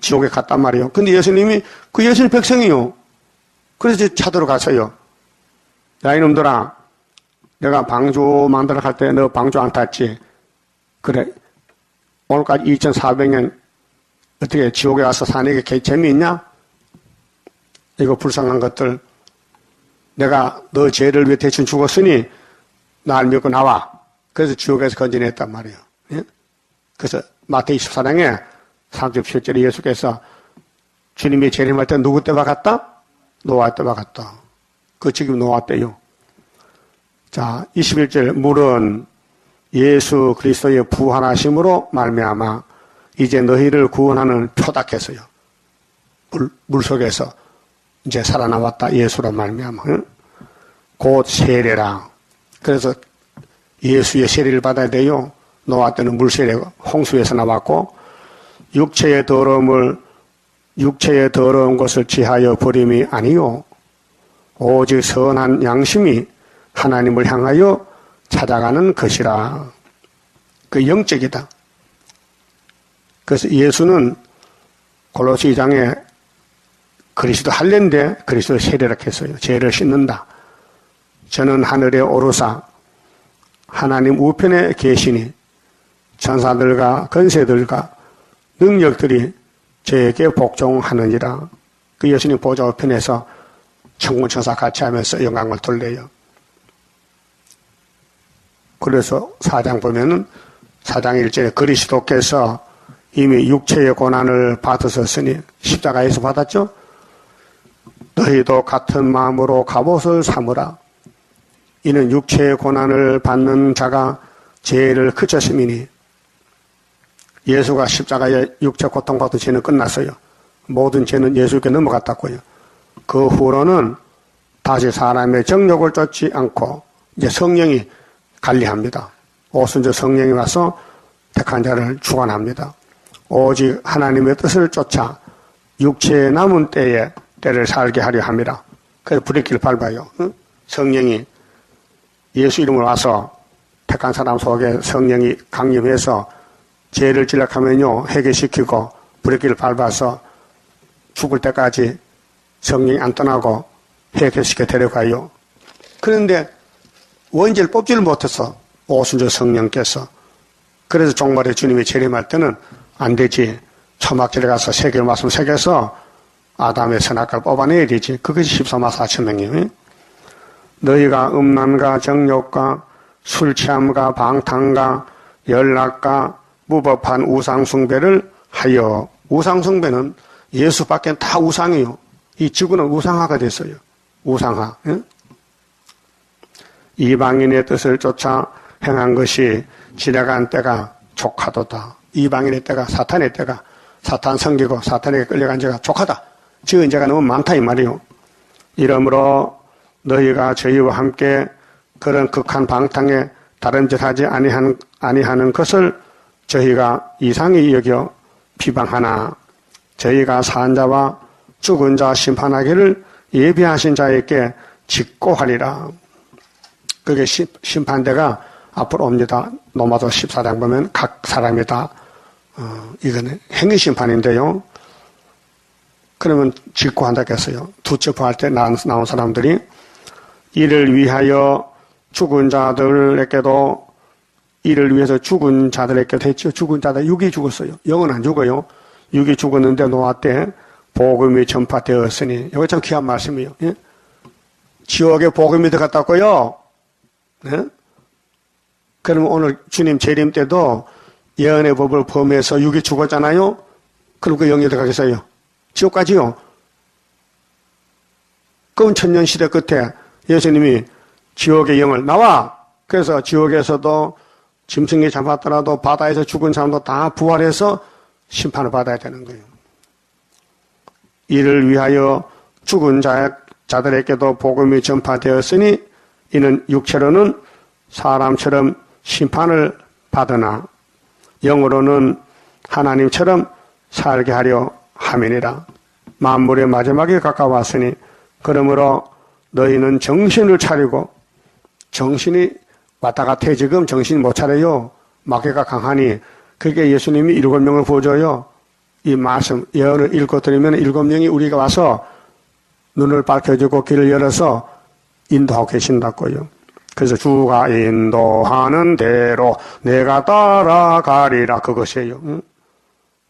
지옥에 갔단 말이에요. 근데 예수님이 그 예수님 백성이요. 그래서 찾으러 갔어요. 야, 이놈들아. 내가 방주 만들어 갈 때 너 방주 안 탔지? 그래. 오늘까지 2400년 어떻게 지옥에 가서 사는 게 재미있냐? 이거 불쌍한 것들. 내가 너 죄를 위해 대신 죽었으니 날 믿고 나와. 그래서 지옥에서 건져냈단 말이에요. 예? 그래서 마태복음 24장에 37절에 예수께서 주님이 재림할 때 누구 때 박았다? 노아 때 박았다. 그 지금 노아 때요. 자, 21절 물은 예수 그리스도의 부활하심으로 말미암아 이제 너희를 구원하는 표답했어요. 물 속에서 이제 살아나왔다. 예수로 말미암아. 응? 곧 세례라. 그래서 예수의 세례를 받아야 돼요. 노아 때는 물세례 홍수에서 나왔고 육체의 더러운 것을 취하여 버림이 아니요 오직 선한 양심이 하나님을 향하여 찾아가는 것이라. 그 영적이다. 그래서 예수는 골로새 2장에 그리스도 할례인데 그리스도 세례라 했어요. 죄를 씻는다. 저는 하늘에 오르사 하나님 우편에 계시니 천사들과 권세들과 능력들이 저에게 복종하느니라. 그 예수님 보좌 우편에서 천군 천사 같이 하면서 영광을 돌려요. 그래서 4장 보면은 4장 1절에 그리스도께서 이미 육체의 고난을 받으셨으니 십자가에서 받았죠. 너희도 같은 마음으로 갑옷을 삼으라. 이는 육체의 고난을 받는 자가 죄를 그쳤음이니. 예수가 십자가에 육체 고통받은 죄는 끝났어요. 모든 죄는 예수께 넘어갔다고요. 그 후로는 다시 사람의 정욕을 쫓지 않고 이제 성령이 관리합니다. 오순절 성령이 와서 택한 자를 주관합니다. 오직 하나님의 뜻을 쫓아 육체의 남은 때를 살게 하려 합니다. 그래서 브레이크를 밟아요. 성령이 예수 이름으로 와서 택한 사람 속에 성령이 강림해서 죄를 지락하면요 해결시키고 브레이크를 밟아서 죽을 때까지 성령이 안 떠나고 해결시켜 데려가요. 그런데 원죄를 뽑지를 못해서 오순절 성령께서 그래서 종말에 주님이 재림할 때는 안 되지. 초막절에 가서 세계 말씀 새겨서 아담의 선악과를 뽑아내야 되지. 그것이 14만 4천 명이에요. 너희가 음란과 정욕과 술 취함과 방탕과 연락과 무법한 우상숭배를 하여. 우상숭배는 예수밖에 다 우상이에요. 이 지구는 우상화가 됐어요. 우상화. 예? 이방인의 뜻을 쫓아 행한 것이 지나간 때가 족하도다. 이방인의 때가 사탄의 때가 사탄 섬기고 사탄에게 끌려간 죄가 족하다. 지은 죄가 너무 많다 이 말이요. 이러므로 너희가 저희와 함께 그런 극한 방탕에 다름질하지 아니하는 것을 저희가 이상히 여겨 비방하나 저희가 산 자와 죽은 자 심판하기를 예비하신 자에게 직고하리라. 그게 심판대가 앞으로 옵니다. 로마서 14장 보면 각 사람이 다 이거는 행위심판인데요. 그러면 직구한다 했어요. 두째 부활 때 나온 사람들이 이를 위하여 죽은 자들에게도 이를 위해서 죽은 자들에게도 했죠. 죽은 자들 육이 죽었어요. 영은 안 죽어요. 육이 죽었는데 노아 때 복음이 전파되었으니 이거 참 귀한 말씀이에요. 예? 지옥에 복음이 들어갔다고요. 예? 그러면 오늘 주님 재림 때도 예언의 법을 범해서 육이 죽었잖아요. 그럼 그 영이 들어가겠어요? 지옥까지요. 그럼 천년시대 끝에 예수님이 지옥의 영을 나와. 그래서 지옥에서도 짐승이 잡았더라도 바다에서 죽은 사람도 다 부활해서 심판을 받아야 되는 거예요. 이를 위하여 죽은 자들에게도 복음이 전파되었으니 이는 육체로는 사람처럼 심판을 받으나 영으로는 하나님처럼 살게 하려 함이니라. 만물의 마지막에 가까웠으니 그러므로 너희는 정신을 차리고 정신이 왔다 갔다 해. 지금 정신 못 차려요. 마귀가 강하니. 그게 예수님이 7명을 부어줘요. 이 말씀 예언을 읽어드리면 7명이 우리가 와서 눈을 밝혀주고 길을 열어서 인도하고 계신다고요. 그래서 주가 인도하는 대로 내가 따라가리라 그것이에요. 응?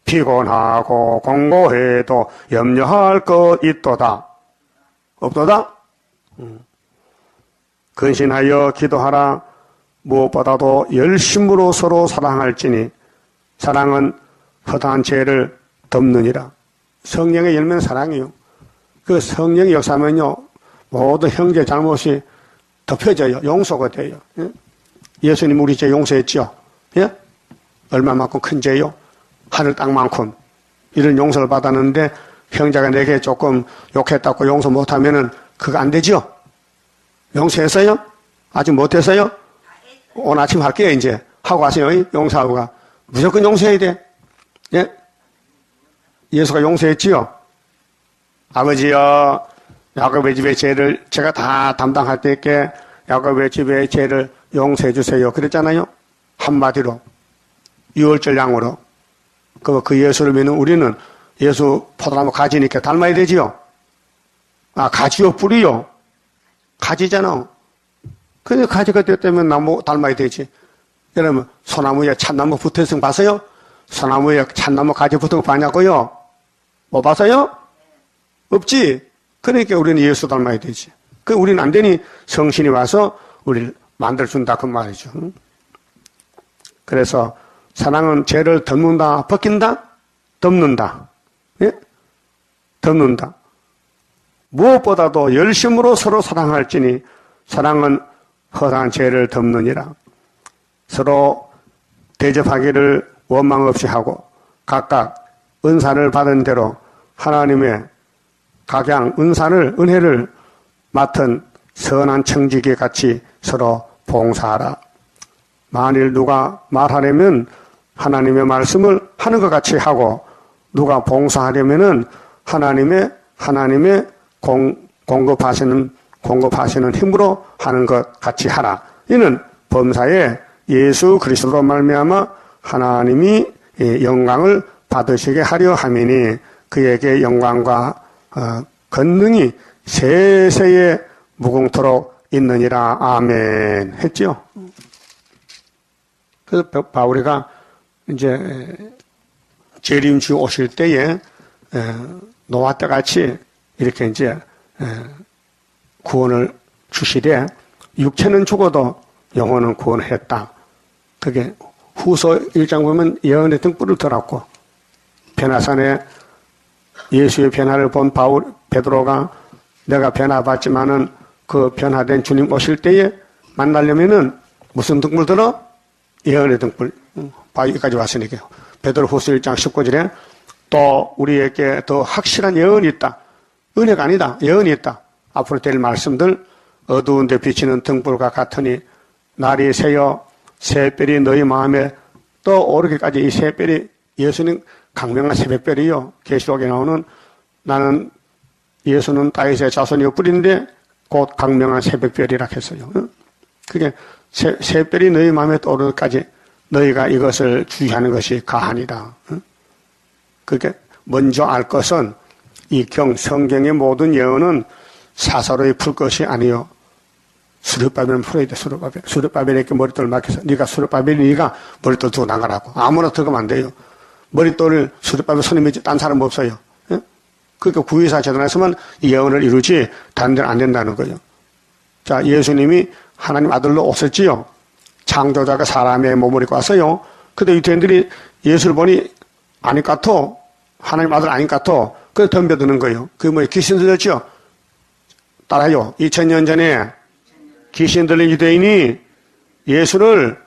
피곤하고 공고해도 염려할 것 있도다. 없도다? 근신하여 기도하라. 무엇보다도 열심으로 서로 사랑할지니 사랑은 허다한 죄를 덮느니라. 성령의 열매는 사랑이요. 그 성령의 역사면요 모든 형제 잘못이 덮여져요. 용서가 돼요. 예? 예수님 우리 죄 용서했죠. 예? 얼마만큼 큰 죄요? 하늘 땅만큼. 이런 용서를 받았는데 형제가 내게 조금 욕했다고 용서 못하면은 그거 안 되죠? 용서했어요? 아직 못했어요? 오늘 아침 할게요. 이제 하고 가세요. 용서하고 가. 무조건 용서해야 돼. 예? 예수가 용서했지요. 아버지여, 야곱의 집의 죄를 제가 다 담당할 때께 야곱의 집의 죄를 용서해 주세요. 그랬잖아요. 한마디로 유월절 양으로. 그 예수를 믿는 우리는 예수 포도나무 가지니까 닮아야 되지요. 아, 가지요, 뿌리요. 가지잖아. 근데 가지가 됐다면 나무 닮아야 되지. 여러분, 소나무에 참나무 붙어있은 거 봤어요? 소나무에 참나무 가지 붙은 거 봤냐고요? 못 봤어요? 없지. 그러니까 우리는 예수 닮아야 되지. 그 우리는 안 되니 성신이 와서 우리를 만들어준다 그 말이죠. 그래서 사랑은 죄를 덮는다, 벗긴다, 덮는다. 예? 덮는다. 무엇보다도 열심으로 서로 사랑할지니 사랑은 허다한 죄를 덮느니라. 서로 대접하기를 원망 없이 하고 각각 은사를 받은 대로 하나님의 각양 은혜를 맡은 선한 청지기 같이 서로 봉사하라. 만일 누가 말하려면 하나님의 말씀을 하는 것 같이 하고 누가 봉사하려면은 하나님의 공급하시는 힘으로 하는 것 같이 하라. 이는 범사에 예수 그리스도로 말미암아 하나님이 영광을 받으시게 하려 함이니 그에게 영광과 권능이 세세에 무궁토록 있느니라. 아멘. 했죠. 그래서 바울이가 이제 재림주 오실 때에 노아 때 같이 이렇게 이제 구원을 주시되 육체는 죽어도 영혼은 구원했다. 그게 후서 1장 보면 예언의 등불을 들었고 변화산에 예수의 변화를 본 베드로가 내가 변화 받지만은 그 변화된 주님 오실 때에 만나려면은 무슨 등불 들어? 예언의 등불. 여기까지 왔으니까. 베드로 후서 1장 19절에 또 우리에게 더 확실한 예언이 있다. 은혜가 아니다. 예언이 있다. 앞으로 될 말씀들 어두운 데 비치는 등불과 같으니 날이 새어 새별이 너희 마음에 또 오르기까지 이 새별이 예수님 강명한 새벽별이요. 계시록에 나오는 나는 예수는 다윗의 자손이요 뿌리인데 곧 강명한 새벽별이라 했어요. 그게 새별이 너희 마음에 떠오르기까지 너희가 이것을 주의하는 것이 가하니라. 그게 먼저 알 것은 성경의 모든 예언은 사사로이 풀 것이 아니요. 수르바벨은 풀어야 돼, 수르바벨. 수르바벨에게 머릿돌을 맡겨서, 네가 머릿돌 두고 나가라고. 아무나 들어가면 안 돼요. 머릿돌을 수르바벨 손에 맺지, 딴 사람 없어요. 예? 그러니까 구의사 재단에서만 이 예언을 이루지, 다른 데는 안 된다는 거예요. 자, 예수님이 하나님 아들로 오셨지요. 창조자가 사람의 몸을 입고 왔어요. 근데 유대인들이 예수를 보니 아닐 것 같아. 하나님 아들 아닌 것 같아. 그래서 덤벼드는 거예요. 그게 뭐예요? 귀신 들렸죠? 따라요. 2000년 전에 귀신 들린 유대인이 예수를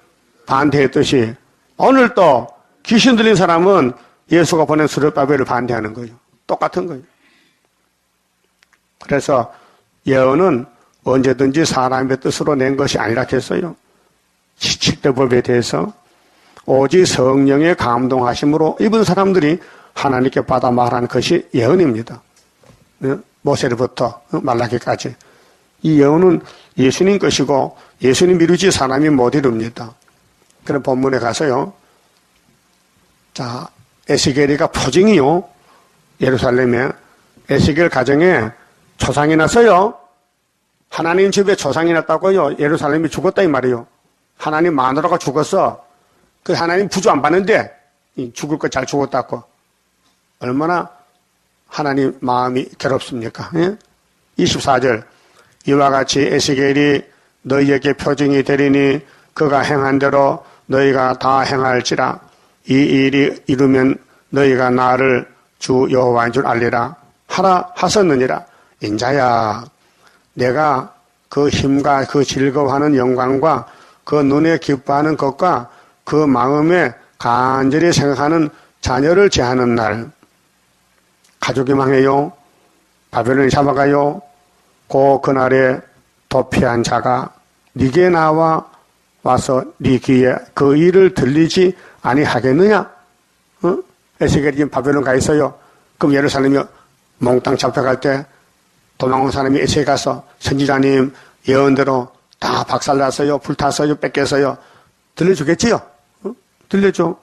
반대했듯이 오늘 또 귀신 들린 사람은 예수가 보낸 수르바벨을 반대하는 거예요. 똑같은 거예요. 그래서 예언은 언제든지 사람의 뜻으로 낸 것이 아니라 했어요. 7대 법에 대해서 오직 성령의 감동하심으로 입은 사람들이 하나님께 받아 말하는 것이 예언입니다. 모세로부터 말라기까지. 이 예언은 예수님 것이고 예수님 이루지 사람이 못 이룹니다. 그런 본문에 가서요. 자, 에스겔이가 포징이요. 예루살렘에 에스겔 가정에 초상이 났어요. 하나님 집에 초상이 났다고요. 예루살렘이 죽었다 이 말이에요. 하나님 마누라가 죽었어. 그 하나님 부조 안 받는데 죽을 거 잘 죽었다고. 얼마나 하나님 마음이 괴롭습니까? 예? 24절 이와 같이 에스겔이 너희에게 표징이 되리니 그가 행한 대로 너희가 다 행할지라. 이 일이 이루면 너희가 나를 주 여호와인 줄 알리라 하라 하셨느니라. 인자야, 내가 그 힘과 그 즐거워하는 영광과 그 눈에 기뻐하는 것과 그 마음에 간절히 생각하는 자녀를 제하는 날, 가족이 망해요. 바벨론이 잡아가요. 그날에 도피한 자가 네게 나와 와서 네 귀에 그 일을 들리지 아니하겠느냐? 에스겔이 지금 바벨론 가 있어요. 그럼 예루살렘이 몽땅 잡혀갈 때 도망온 사람이 에스겔 가서 선지자님 예언대로 다 박살났어요. 불탔어요. 뺏겼어요. 들려주겠지요? 들려줘.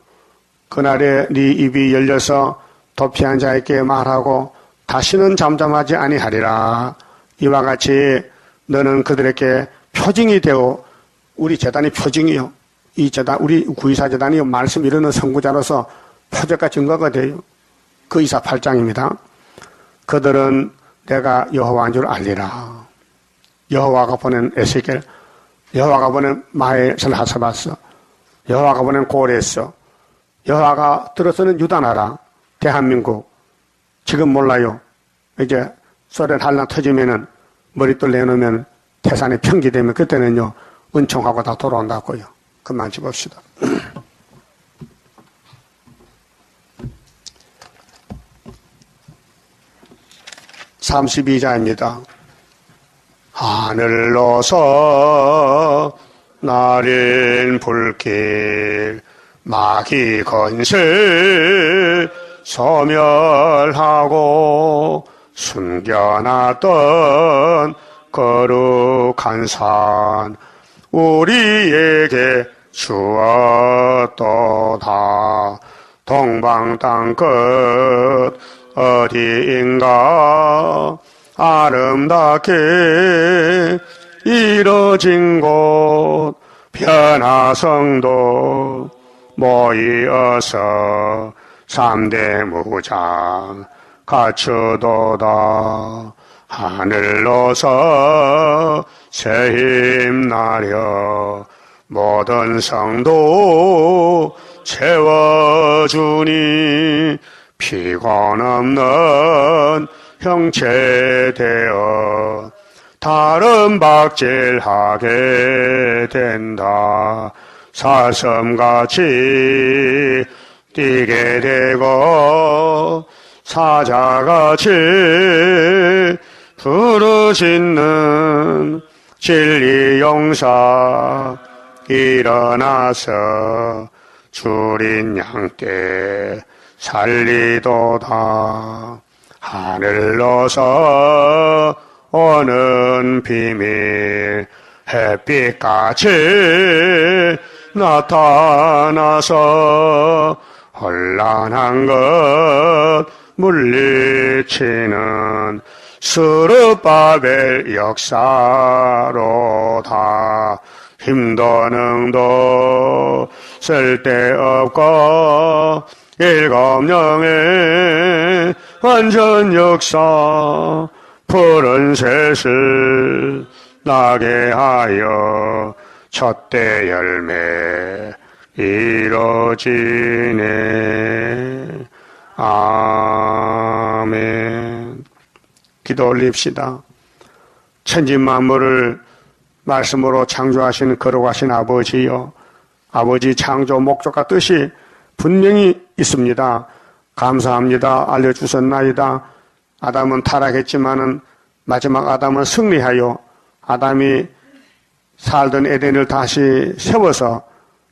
그날에 네 입이 열려서 도피한 자에게 말하고 다시는 잠잠하지 아니하리라. 이와 같이 너는 그들에게 표징이 되어 우리 재단이 표징이요. 이 재단, 우리 구의사 재단이 말씀 이루는 선구자로서 표적과 증거가 돼요. 그 28장입니다. 그들은 내가 여호와인 줄 알리라. 여호와가 보낸 에스겔, 여호와가 보낸 마에를 하사봤어. 여호와가 보낸 고레스, 여호와가 들어서는 유다나라, 대한민국. 지금 몰라요. 이제 소련 한란 터지면은 머릿돌 내놓으면 태산이 평기되면 그때는요 은총하고 다 돌아온다고요. 그만 집읍시다. 32자입니다. 하늘로서 나린 불길 마귀 건슬 소멸하고 숨겨놨던 거룩한 산 우리에게 주었도다. 동방 땅끝 어디인가 아름답게 이뤄진 곳 변화성도 모이어서 3대 무장 갖추도다. 하늘로서 새힘 나려 모든 성도 채워주니 피곤 없는 형체 되어 다른 박질하게 된다. 사슴같이 뛰게 되고 사자같이 부르짖는 진리 용사 일어나서 줄인 양떼 살리도다. 하늘로서 오는 비밀 햇빛같이 나타나서 혼란한 것 물리치는 스룹바벨 역사로다. 힘도 능도 쓸데없고 일검령의 완전 역사 푸른 셋을 나게 하여 첫대 열매 이루어지네. 아멘. 기도 올립시다. 천지 만물을 말씀으로 창조하신 거룩하신 아버지여, 아버지 창조 목적과 뜻이 분명히 있습니다. 감사합니다. 알려주셨나이다. 아담은 타락했지만은 마지막 아담은 승리하여 아담이 살던 에덴을 다시 세워서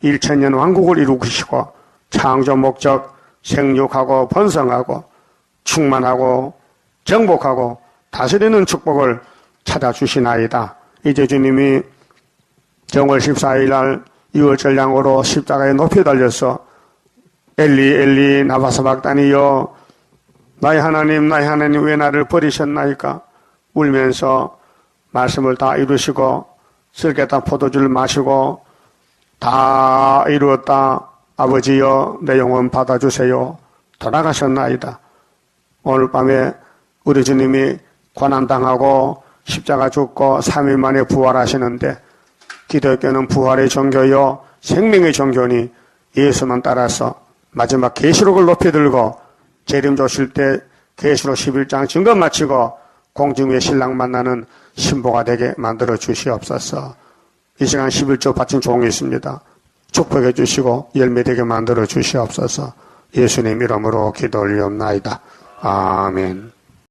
1000년 왕국을 이루시고 창조 목적 생육하고 번성하고 충만하고 정복하고 다스리는 축복을 찾아주시나이다. 이제 주님이 정월 14일 날 유월절량으로 십자가에 높이 달려서 엘리 엘리 나바사박다니여 나의 하나님 왜 나를 버리셨나이까 울면서 말씀을 다 이루시고 쓸개다 포도주를 마시고 다 이루었다. 아버지여 내 영혼 받아주세요. 돌아가셨나이다. 오늘 밤에 우리 주님이 고난당하고 십자가 죽고 3일 만에 부활하시는데 기독교는 부활의 종교요 생명의 종교니 예수만 따라서 마지막 계시록을 높이 들고 재림 조실 때 계시록 11장 증거 마치고 공중의 신랑 만나는 신보가 되게 만들어 주시옵소서. 이 시간 11조 바친 종이 있습니다. 축복해 주시고 열매 되게 만들어 주시옵소서. 예수님 이름으로 기도 올리옵나이다. 아멘.